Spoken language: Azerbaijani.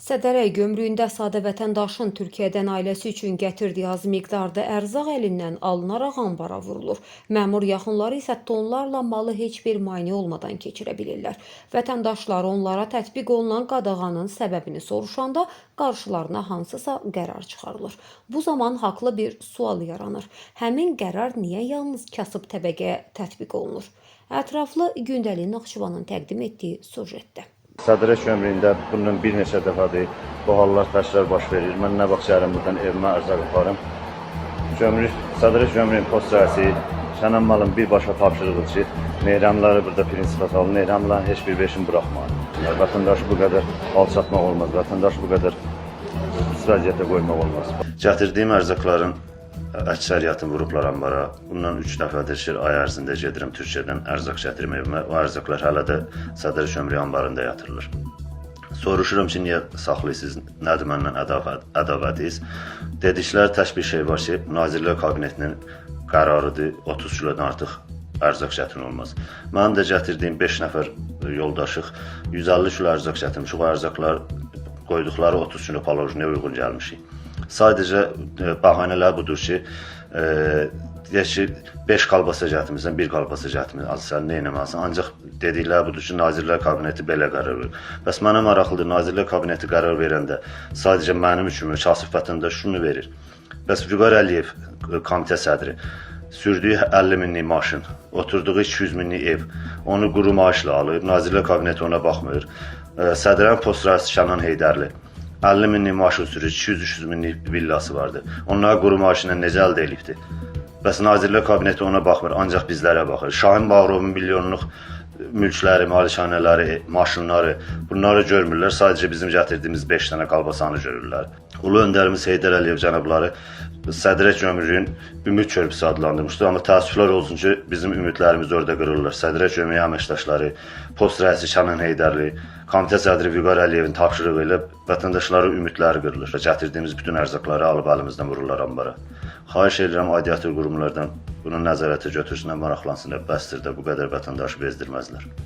Sədərək gömrüyündə sadə vətəndaşın Türkiyədən ailəsi üçün gətirdiyi az miqdarda ərzaq əlindən alınaraq ambara vurulur. Məmur yaxınları isə tonlarla malı heç bir maneə olmadan keçirə bilirlər. Vətəndaşlar onlara tətbiq olunan qadağanın səbəbini soruşanda qarşılarına hansısa qərar çıxarılır. Bu zaman haqlı bir sual yaranır. Həmin qərar niyə yalnız kasıb təbəqəyə tətbiq olunur? Ətraflı Gündəlik Naxçıvanın təqdim etdiyi sujetdə. Sədərək gömrüyündə bunun bir neçə dəfədir bu hallar təkrar baş verir. Mən nə vaxt şəhərim buradan evimə ərzaq aparım. Sədərək gömrüyün post rəisi Şənən malın birbaşa tapşırığı ki, meyranları burada prinsipə salın, meyranların heç bir beşini buraxmayın. Vətəndaşı bu qədər alçatmaq olmaz, vətəndaşı bu qədər pis vəziyyətə qoymaq olmaz. Gətirdiyim ərzaqların əksəriyyətini vurublar ambara. Bundan 3 dəfədir ki, ay ərzində gedirəm Türkiyədən ərzaq gətirim evimə. O ərzaqlar hələ də Sədərək gömrüyü ambarında yatırılır. Soruşuram ki, niyə saxlayırsınız, nədir məndən ədavətiniz? Dedikləri tək bir şey var ki, Nazirlər Kabinetinin qərarıdır, 30 kilodan artıq ərzaq gətirin olmaz. Mənim də gətirdiyim 5 nəfər yoldaşıq 150 kilo ərzaq gətirmişik. O ərzaqlar qoyduqları 30 kilo palajinə uyğun gəlmişik. Sadəcə bəhanələr budur ki, deyək ki, 5 kalbasa gətirmirsən, 1 kalbasa gətirmirsən, sən nə eləməlisən? Ancaq dedikləri budur ki, Nazirlər Kabineti belə qərar verir. Bəs mənə maraqlıdır, Nazirlər Kabineti qərar verəndə sadəcə mənim üçün kasıb vətəndaş şunu verir. Bəs Vüqar Əliyev, komitə sədri, sürdüyü 50 minlik maşın, oturduğu 200 minlik ev, onu quru maaşla alıb, Nazirlər Kabineti ona baxmır. Sədrənin post rəisi Kənan Heydərli 50 minlik maşın sürür, 200-300 minlik villası vardı. Onlara quru maaşı ilə necə əldə edibdir? Bəs Nazirlər Kabineti ona baxmır, ancaq bizlərə baxır. Şahin Bağırovun milyonluq mülkləri, malikanələri, maşınları, bunları görmürlər. Sadəcə bizim gətirdiyimiz 5 dənə qalbasanı görürlər. Ulu öndərimiz Heydər Əliyev cənabları Sədərək gömrüyün ümid körpüsü adlandırmışdır. Amma təəssüflər olsun ki, bizim ümidlərimiz orada qırılır. Sədərək gömrüyü əməkdaşları, post rəisi Kənan Heydərli, komitə sədri Vüqar Əliyevin tapşırığı ilə vətəndaşların ümidləri qırılır. Gətirdiyimiz bütün ərzaqları alıb əlimizdən vururlar ambara. Xahiş edirəm aidiyyatı qurumlardan bunu nəzarətə götürsünlər, maraqlansınlar. Bəsdir də bu qədər vətəndaşı bezdirməzlər.